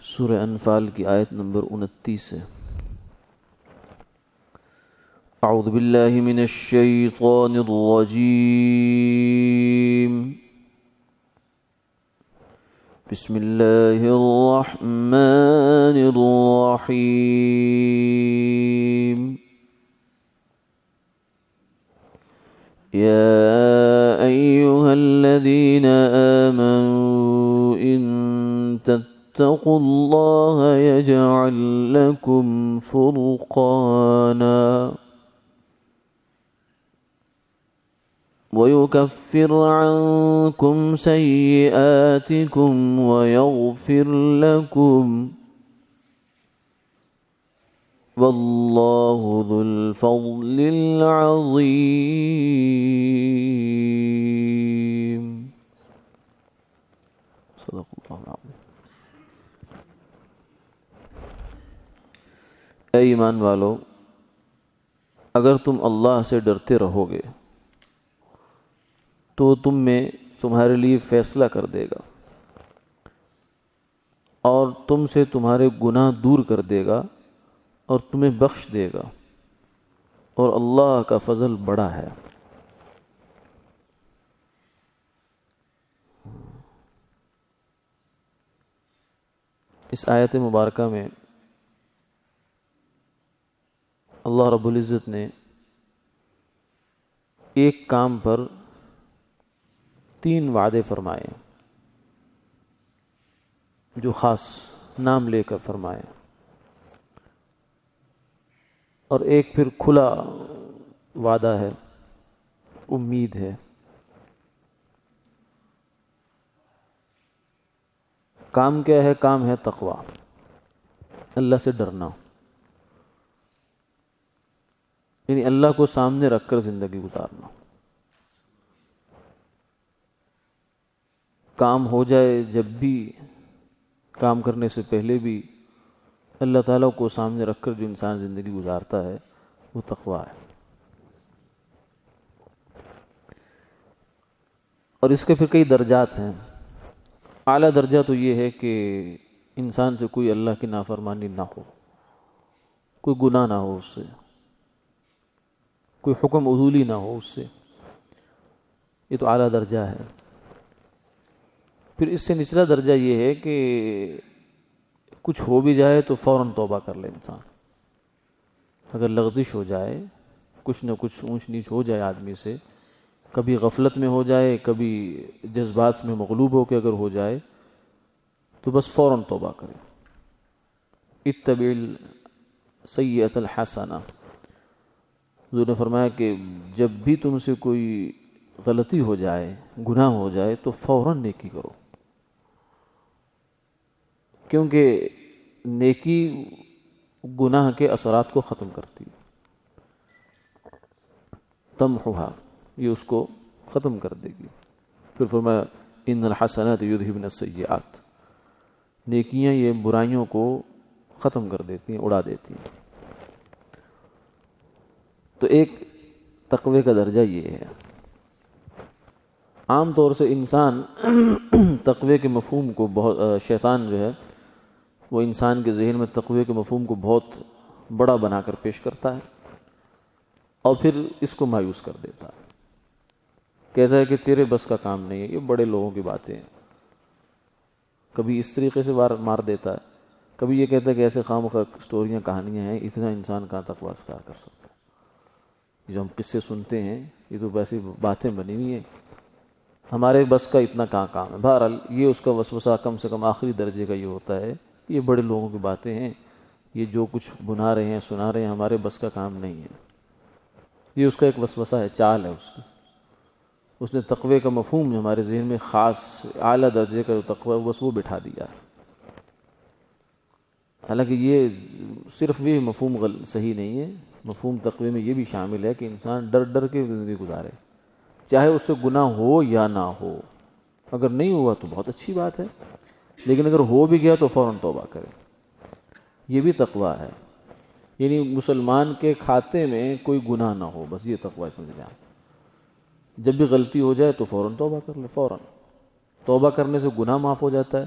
سورہ انفال کی آیت نمبر 29 ہے۔ اعوذ باللہ من الشیطان الرجیم، بسم اللہ الرحمن الرحیم۔ یا ایہا الذین آمنوا ان اتقوا اللہ یجعل لکم فرقانا ویکفر عنکم سیئاتکم ویغفر لکم واللہ ذو الفضل العظیم۔ صدق اللہ العظیم۔ اے ایمان والو، اگر تم اللہ سے ڈرتے رہو گے تو تم میں تمہارے لیے فیصلہ کر دے گا اور تم سے تمہارے گناہ دور کر دے گا اور تمہیں بخش دے گا، اور اللہ کا فضل بڑا ہے۔ اس آیت مبارکہ میں اللہ رب العزت نے ایک کام پر 3 وعدے فرمائے جو خاص نام لے کر فرمائے، اور ایک پھر کھلا وعدہ ہے، امید ہے۔ کام کیا ہے؟ کام ہے تقوی، اللہ سے ڈرنا، یعنی اللہ کو سامنے رکھ کر زندگی گزارنا۔ کام ہو جائے جب بھی، کام کرنے سے پہلے بھی اللہ تعالیٰ کو سامنے رکھ کر جو انسان زندگی گزارتا ہے وہ تقوی ہے۔ اور اس کے پھر کئی درجات ہیں۔ اعلیٰ درجہ تو یہ ہے کہ انسان سے کوئی اللہ کی نافرمانی نہ ہو، کوئی گناہ نہ ہو، اس سے کوئی حکم عدولی نہ ہو، اس سے، یہ تو اعلیٰ درجہ ہے۔ پھر اس سے نچلا درجہ یہ ہے کہ کچھ ہو بھی جائے تو فوراً توبہ کر لے انسان۔ اگر لغزش ہو جائے، کچھ نہ کچھ اونچ نیچ ہو جائے آدمی سے، کبھی غفلت میں ہو جائے، کبھی جذبات میں مغلوب ہو کے اگر ہو جائے، تو بس فوراً توبہ کرے۔ اتبع السیئۃ الحسنہ، حضور نے فرمایا کہ جب بھی تم سے کوئی غلطی ہو جائے، گناہ ہو جائے، تو فوراً نیکی کرو، کیونکہ نیکی گناہ کے اثرات کو ختم کرتی ہے، تمحوہا، یہ اس کو ختم کر دے گی۔ پھر فرمایا ان الحسنات یذہبن السیئات، نیکیاں یہ برائیوں کو ختم کر دیتی ہیں، اڑا دیتی ہیں۔ تو ایک تقوی کا درجہ یہ ہے۔ عام طور سے انسان تقوی کے مفہوم کو بہت، شیطان جو ہے وہ انسان کے ذہن میں تقوی کے مفہوم کو بہت بڑا بنا کر پیش کرتا ہے اور پھر اس کو مایوس کر دیتا ہے، کہتا ہے کہ تیرے بس کا کام نہیں ہے، یہ بڑے لوگوں کی باتیں ہیں۔ کبھی اس طریقے سے مار دیتا ہے، کبھی یہ کہتا ہے کہ ایسے خواہ سٹوریاں، کہانیاں ہیں، اتنا انسان کہاں تقوی اختیار کر سکتا ہے، جو ہم قصے سنتے ہیں یہ تو ویسی باتیں بنی ہوئی ہیں، ہمارے بس کا اتنا کہاں کام ہے۔ بہرحال یہ اس کا وسوسہ کم سے کم آخری درجے کا یہ ہوتا ہے کہ یہ بڑے لوگوں کی باتیں ہیں، یہ جو کچھ بنا رہے ہیں، سنا رہے ہیں، ہمارے بس کا کام نہیں ہے۔ یہ اس کا ایک وسوسہ ہے، چال ہے اس کی۔ اس نے تقوی کا مفہوم جو ہمارے ذہن میں خاص اعلیٰ درجے کا جو تقوی ہے بس وہ بٹھا دیا ہے۔ حالانکہ یہ صرف بھی مفہوم صحیح نہیں ہے، مفہوم تقوی میں یہ بھی شامل ہے کہ انسان ڈر ڈر کے زندگی گزارے، چاہے اس سے گناہ ہو یا نہ ہو۔ اگر نہیں ہوا تو بہت اچھی بات ہے، لیکن اگر ہو بھی گیا تو فوراً توبہ کرے، یہ بھی تقوی ہے۔ یعنی مسلمان کے کھاتے میں کوئی گناہ نہ ہو، بس یہ تقوی سمجھ لیں۔ جب بھی غلطی ہو جائے تو فوراً توبہ کر لے، فوراً توبہ کرنے سے گناہ معاف ہو جاتا ہے،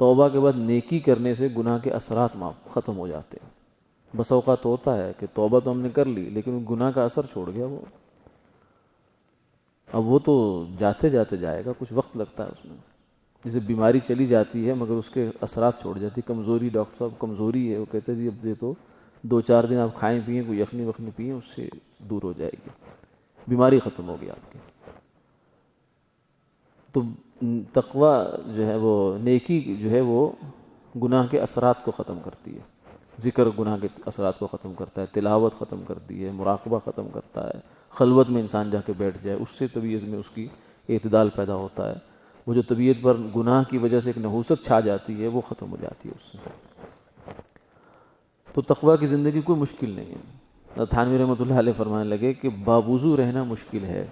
توبہ کے بعد نیکی کرنے سے گناہ کے اثرات ختم ہو جاتے ہیں. بس اوقات ہوتا ہے کہ توبہ تو ہم نے کر لی لیکن گناہ کا اثر چھوڑ گیا وہ. اب وہ تو جاتے جاتے جائے گا, کچھ وقت لگتا ہے اس میں. جیسے بیماری چلی جاتی ہے مگر اس کے اثرات چھوڑ جاتی. کمزوری, ڈاکٹر صاحب کمزوری ہے, وہ کہتے ہیں جی اب یہ تو 2-4 دن آپ کھائیں پئیں, کوئی یخنی وخنی پئیں, اس سے دور ہو جائے گی, بیماری ختم ہوگی آپ کی. تو تقوی جو ہے وہ نیکی جو ہے وہ گناہ کے اثرات کو ختم کرتی ہے. ذکر گناہ کے اثرات کو ختم کرتا ہے, تلاوت ختم کرتی ہے, مراقبہ ختم کرتا ہے. خلوت میں انسان جا کے بیٹھ جائے, اس سے طبیعت میں اس کی اعتدال پیدا ہوتا ہے. وہ جو طبیعت پر گناہ کی وجہ سے ایک نحوست چھا جاتی ہے وہ ختم ہو جاتی ہے اس سے. تو تقوی کی زندگی کوئی مشکل نہیں ہے. تھانوی رحمۃ اللہ علیہ فرمانے لگے کہ باوضو رہنا مشکل ہے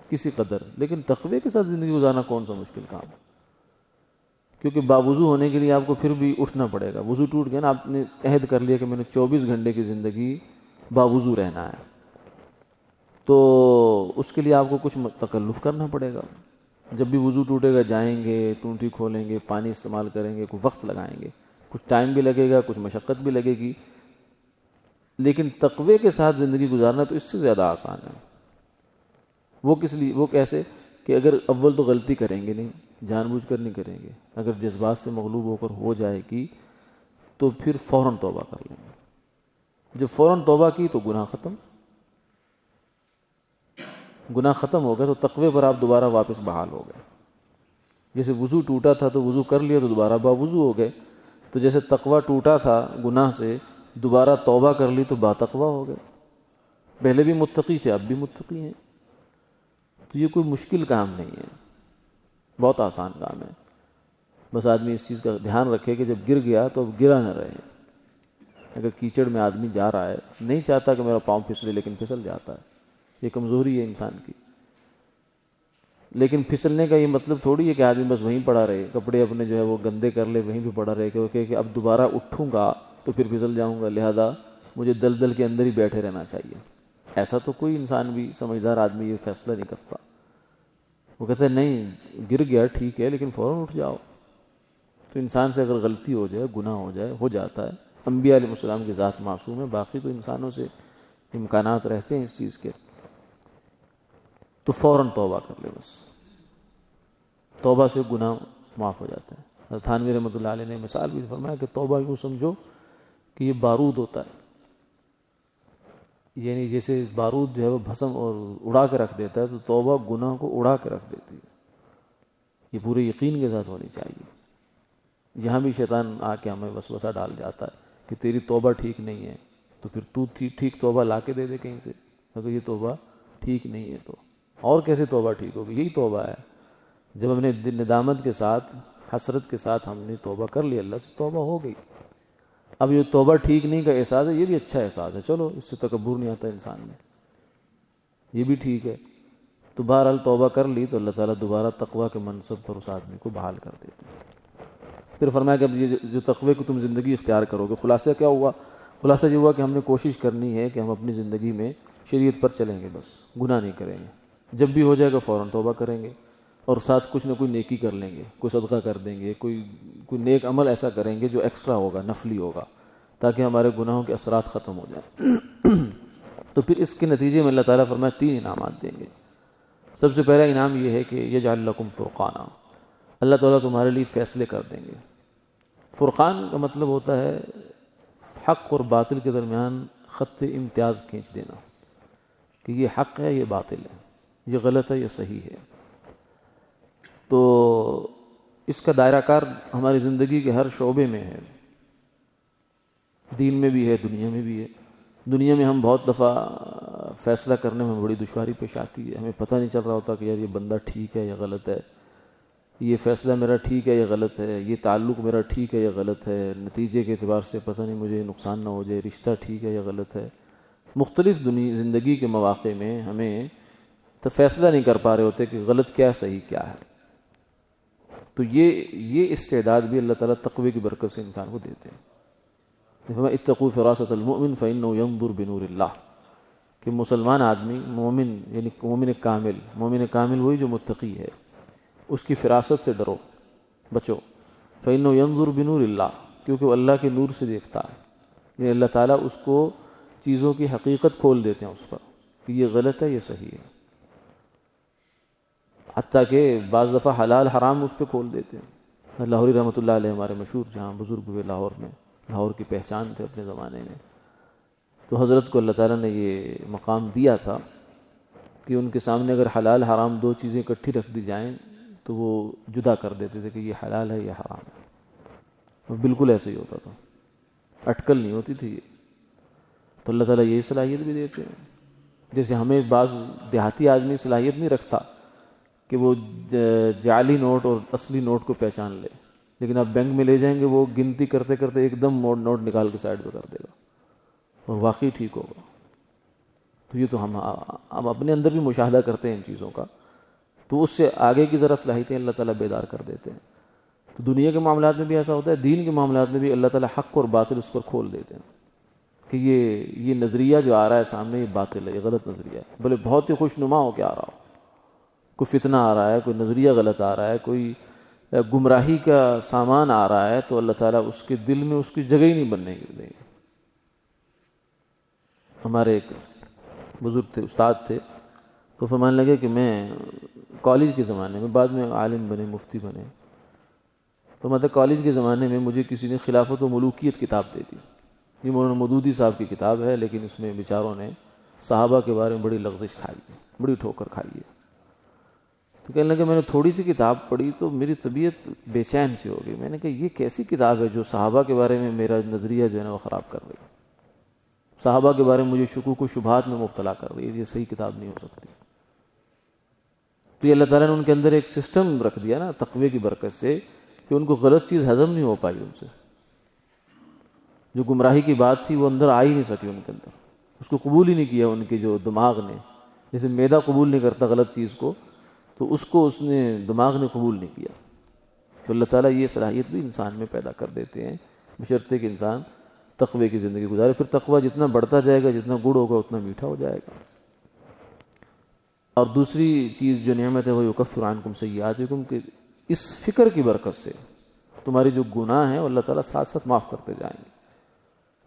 کسی قدر, لیکن تقوی کے ساتھ زندگی گزارنا کون سا مشکل کام ہے. کیونکہ باوضو ہونے کے لیے آپ کو پھر بھی اٹھنا پڑے گا. وضو ٹوٹ گیا نا, آپ نے عہد کر لیا کہ میں نے 24 گھنٹے کی زندگی باوضو رہنا ہے, تو اس کے لیے آپ کو کچھ تکلف کرنا پڑے گا. جب بھی وضو ٹوٹے گا جائیں گے, ٹونٹی کھولیں گے, پانی استعمال کریں گے, کوئی وقت لگائیں گے, کچھ ٹائم بھی لگے گا, کچھ مشقت بھی لگے گی. لیکن تقوی کے ساتھ زندگی گزارنا تو اس سے زیادہ آسان ہے. وہ کس لیے, وہ کیسے کہ اگر اول تو غلطی کریں گے نہیں, جان بوجھ کر نہیں کریں گے, اگر جذبات سے مغلوب ہو کر ہو جائے گی تو پھر فوراً توبہ کر لیں گے. جب فوراً توبہ کی تو گناہ ختم, گناہ ختم ہو گیا تو تقوی پر آپ دوبارہ واپس بحال ہو گئے. جیسے وضو ٹوٹا تھا تو وضو کر لیا تو دوبارہ باوضو ہو گئے, تو جیسے تقوی ٹوٹا تھا گناہ سے, دوبارہ توبہ کر لی تو با تقوی ہو گئے. پہلے بھی متقی تھے, اب بھی متقی ہیں. تو یہ کوئی مشکل کام نہیں ہے, بہت آسان کام ہے. بس آدمی اس چیز کا دھیان رکھے کہ جب گر گیا تو اب گرا نہ رہے. اگر کیچڑ میں آدمی جا رہا ہے, نہیں چاہتا کہ میرا پاؤں پھسلے لیکن پھسل جاتا ہے, یہ کمزوری ہے انسان کی. لیکن پھسلنے کا یہ مطلب تھوڑی ہے کہ آدمی بس وہیں پڑا رہے, کپڑے اپنے جو ہے وہ گندے کر لے, وہیں پہ پڑا رہے کہ اب دوبارہ اٹھوں گا تو پھر پھسل جاؤں گا, لہذا مجھے دلدل کے اندر ہی بیٹھے رہنا چاہیے. ایسا تو کوئی انسان بھی, سمجھدار آدمی, یہ فیصلہ نہیں کرتا. وہ کہتا ہے نہیں گر گیا ٹھیک ہے لیکن فوراً اٹھ جاؤ. تو انسان سے اگر غلطی ہو جائے, گناہ ہو جائے, ہو جاتا ہے. انبیاء علیہ السلام کی ذات معصوم ہے, باقی تو انسانوں سے امکانات رہتے ہیں اس چیز کے. تو فوراً توبہ کر لے, بس توبہ سے گناہ معاف ہو جاتا ہے. تھانوی رحمۃ اللہ علیہ نے مثال بھی فرمایا کہ توبہ یوں سمجھو کہ یہ بارود ہوتا ہے, یعنی جیسے بارود جو ہے وہ بھسم اور اڑا کے رکھ دیتا ہے, تو توبہ گناہ کو اڑا کے رکھ دیتی ہے. یہ پورے یقین کے ساتھ ہونی چاہیے. یہاں بھی شیطان آ کے ہمیں وسوسہ ڈال جاتا ہے کہ تیری توبہ ٹھیک نہیں ہے, تو پھر تو ٹھیک توبہ لا کے دے دے کہیں سے. اگر یہ توبہ ٹھیک نہیں ہے تو اور کیسے توبہ ٹھیک ہوگی؟ یہی توبہ ہے جب ہم نے ندامت کے ساتھ, حسرت کے ساتھ ہم نے توبہ کر لی, اللہ سے توبہ ہو گئی. اب یہ توبہ ٹھیک نہیں کا احساس ہے, یہ بھی اچھا احساس ہے, چلو اس سے تکبر نہیں آتا انسان میں, یہ بھی ٹھیک ہے. تو بہرحال توبہ کر لی تو اللہ تعالیٰ دوبارہ تقوی کے منصب پر اس آدمی کو بحال کر دیتے ہیں. پھر فرمایا کہ اب یہ جو تقوی کو تم زندگی اختیار کرو گے, خلاصہ کیا ہوا؟ خلاصہ یہ ہوا کہ ہم نے کوشش کرنی ہے کہ ہم اپنی زندگی میں شریعت پر چلیں گے, بس گناہ نہیں کریں گے. جب بھی ہو جائے گا فوراً توبہ کریں گے, اور ساتھ کچھ نہ کوئی نیکی کر لیں گے, کوئی صدقہ کر دیں گے, کوئی نیک عمل ایسا کریں گے جو ایکسٹرا ہوگا, نفلی ہوگا, تاکہ ہمارے گناہوں کے اثرات ختم ہو جائیں. تو پھر اس کے نتیجے میں اللہ تعالیٰ فرمایا 3 انعامات دیں گے. سب سے پہلا انعام یہ ہے کہ یجعل لکم فرقانا, اللہ تعالیٰ تمہارے لیے فیصلے کر دیں گے. فرقان کا مطلب ہوتا ہے حق اور باطل کے درمیان خط امتیاز کھینچ دینا, کہ یہ حق ہے, یہ باطل ہے, یہ غلط ہے, یہ صحیح ہے. تو اس کا دائرہ کار ہماری زندگی کے ہر شعبے میں ہے, دین میں بھی ہے, دنیا میں بھی ہے. دنیا میں ہم بہت دفعہ فیصلہ کرنے میں بڑی دشواری پیش آتی ہے, ہمیں پتہ نہیں چل رہا ہوتا کہ یار یہ بندہ ٹھیک ہے یا غلط ہے, یہ فیصلہ میرا ٹھیک ہے یا غلط ہے, یہ تعلق میرا ٹھیک ہے یا غلط ہے, نتیجے کے اعتبار سے پتہ نہیں مجھے نقصان نہ ہو جائے, رشتہ ٹھیک ہے یا غلط ہے. مختلف زندگی کے مواقع میں ہمیں تو فیصلہ نہیں کر پا رہے ہوتے کہ غلط کیا صحیح کیا ہے. تو یہ استعداد بھی اللہ تعالیٰ تقوی کی برکت سے انسان کو دیتے ہیں. اتقوا فراست المؤمن فإنه ينظر بنور اللہ, کہ مسلمان آدمی, مومن یعنی مومن کامل وہی جو متقی ہے, اس کی فراست سے ڈرو, بچو. فَإِنَّهُ يَنظُرُ بِنُورِ اللَّهِ، کیونکہ وہ اللہ کے نور سے دیکھتا ہے، یعنی اللہ تعالیٰ اس کو چیزوں کی حقیقت کھول دیتے ہیں اس پر کہ یہ غلط ہے یہ صحیح ہے، حتیٰ کہ بعض دفعہ حلال حرام اس پہ کھول دیتے ہیں۔ لاہوری رحمۃ اللہ علیہ ہمارے مشہور جہاں بزرگ ہوئے لاہور میں، لاہور کی پہچان تھے اپنے زمانے میں، تو حضرت کو اللہ تعالیٰ نے یہ مقام دیا تھا کہ ان کے سامنے اگر حلال حرام دو چیزیں اکٹھی رکھ دی جائیں تو وہ جدا کر دیتے تھے کہ یہ حلال ہے یہ حرام ہے، اور بالکل ایسے ہی ہوتا تھا، اٹکل نہیں ہوتی تھی یہ۔ تو اللہ تعالیٰ یہی صلاحیت بھی دیتے ہیں، جیسے ہمیں بعض دیہاتی آدمی صلاحیت نہیں رکھتا کہ وہ جعلی نوٹ اور اصلی نوٹ کو پہچان لے، لیکن آپ بینک میں لے جائیں گے وہ گنتی کرتے کرتے ایک دم نوٹ نکال کے سائڈ پہ کر دے گا اور واقعی ٹھیک ہوگا۔ تو یہ تو ہم اپنے اندر بھی مشاہدہ کرتے ہیں ان چیزوں کا، تو اس سے آگے کی ذرا صلاحیتیں اللہ تعالیٰ بیدار کر دیتے ہیں۔ تو دنیا کے معاملات میں بھی ایسا ہوتا ہے، دین کے معاملات میں بھی اللہ تعالیٰ حق اور باطل اس پر کھول دیتے ہیں کہ یہ نظریہ جو آ رہا ہے سامنے یہ باطل ہے، یہ غلط نظریہ ہے، بھلے بہت ہی خوش نما ہو کے آ رہا ہو، کوئی فتنہ آ رہا ہے، کوئی نظریہ غلط آ رہا ہے، کوئی گمراہی کا سامان آ رہا ہے، تو اللہ تعالیٰ اس کے دل میں اس کی جگہ ہی نہیں بننے دیں گے۔ ہمارے ایک بزرگ تھے، استاد تھے، تو فرمانے لگے کہ میں کالج کے زمانے میں، بعد میں عالم بنے، مفتی بنے، تو مطلب کالج کے زمانے میں مجھے کسی نے خلافت و ملوکیت کتاب دے دی، یہ مولانا مودودی صاحب کی کتاب ہے، لیکن اس میں بیچاروں نے صحابہ کے بارے میں بڑی لغزش کھائی ہے، بڑی ٹھوکر کھائی ہے۔ تو کہنے لگے میں نے تھوڑی سی کتاب پڑھی تو میری طبیعت بے چین سی ہو گئی، میں نے کہا یہ کیسی کتاب ہے جو صحابہ کے بارے میں میرا نظریہ جو ہے نا وہ خراب کر رہی ہے، صحابہ کے بارے میں مجھے شکوک و شبہات میں مبتلا کر رہی ہے، یہ صحیح کتاب نہیں ہو سکتی۔ تو یہ اللہ تعالیٰ نے ان کے اندر ایک سسٹم رکھ دیا نا تقوی کی برکت سے کہ ان کو غلط چیز ہضم نہیں ہو پائی، ان سے جو گمراہی کی بات تھی وہ اندر آ ہی نہیں سکی ان کے اندر، اس کو قبول ہی نہیں کیا ان کے جو دماغ نے، جیسے معدہ قبول نہیں کرتا غلط چیز کو، تو اس کو اس نے دماغ نے قبول نہیں کیا۔ تو اللہ تعالیٰ یہ صلاحیت بھی انسان میں پیدا کر دیتے ہیں بشرطے کہ انسان تقوی کی زندگی گزارے، پھر تقوی جتنا بڑھتا جائے گا، جتنا گڑ ہوگا اتنا میٹھا ہو جائے گا۔ اور دوسری چیز جو نعمت ہے وہ یکفر عنکم سیئاتکم، کہ اس فکر کی برکت سے تمہاری جو گناہ ہیں اللہ تعالیٰ ساتھ ساتھ معاف کرتے جائیں گے۔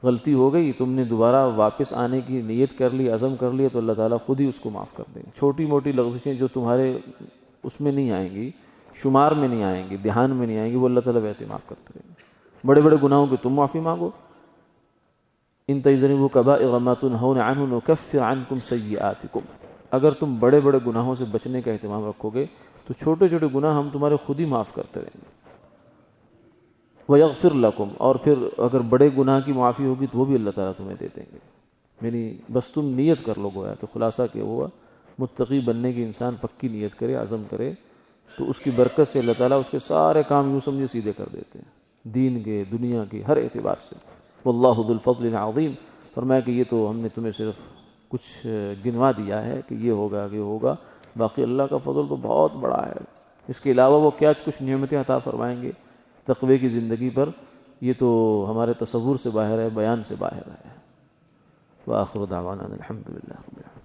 غلطی ہو گئی، تم نے دوبارہ واپس آنے کی نیت کر لی، عزم کر لیا، تو اللہ تعالیٰ خود ہی اس کو معاف کر دیں گے۔ چھوٹی موٹی لغزشیں جو تمہارے اس میں نہیں آئیں گی، شمار میں نہیں آئیں گی، دھیان میں نہیں آئیں گی، وہ اللہ تعالیٰ ویسے معاف کرتے رہیں گے۔ بڑے بڑے گناہوں کی تم معافی مانگو، ان تجتنبوا کبائر ما تنہون عنہ نکفر عنکم سیئاتکم، اگر تم بڑے بڑے گناہوں سے بچنے کا اہتمام رکھو گے تو چھوٹے چھوٹے گناہ ہم تمہارے خود ہی معاف کرتے رہیں گے۔ وَيَغْفِرْ لَكُمْ، اور پھر اگر بڑے گناہ کی معافی ہوگی تو وہ بھی اللہ تعالیٰ تمہیں دے دیں گے۔ یعنی بس تم نیت کر لو گویا، تو خلاصہ کیا ہوا، متقی بننے کی انسان پکی نیت کرے، عزم کرے، تو اس کی برکت سے اللہ تعالیٰ اس کے سارے کام یوں سمجھے سیدھے کر دیتے ہیں، دین کے، دنیا کے، ہر اعتبار سے۔ واللہ ذو الفضل العظیم، فرمایا کہ یہ تو ہم نے تمہیں صرف کچھ گنوا دیا ہے کہ یہ ہوگا یہ ہوگا، باقی اللہ کا فضل تو بہت بڑا ہے، اس کے علاوہ وہ کیا کچھ نعمتیں عطا فرمائیں گے تقوی کی زندگی پر، یہ تو ہمارے تصور سے باہر ہے، بیان سے باہر ہے۔ وآخر دعوانا الحمدللہ رب العالمین۔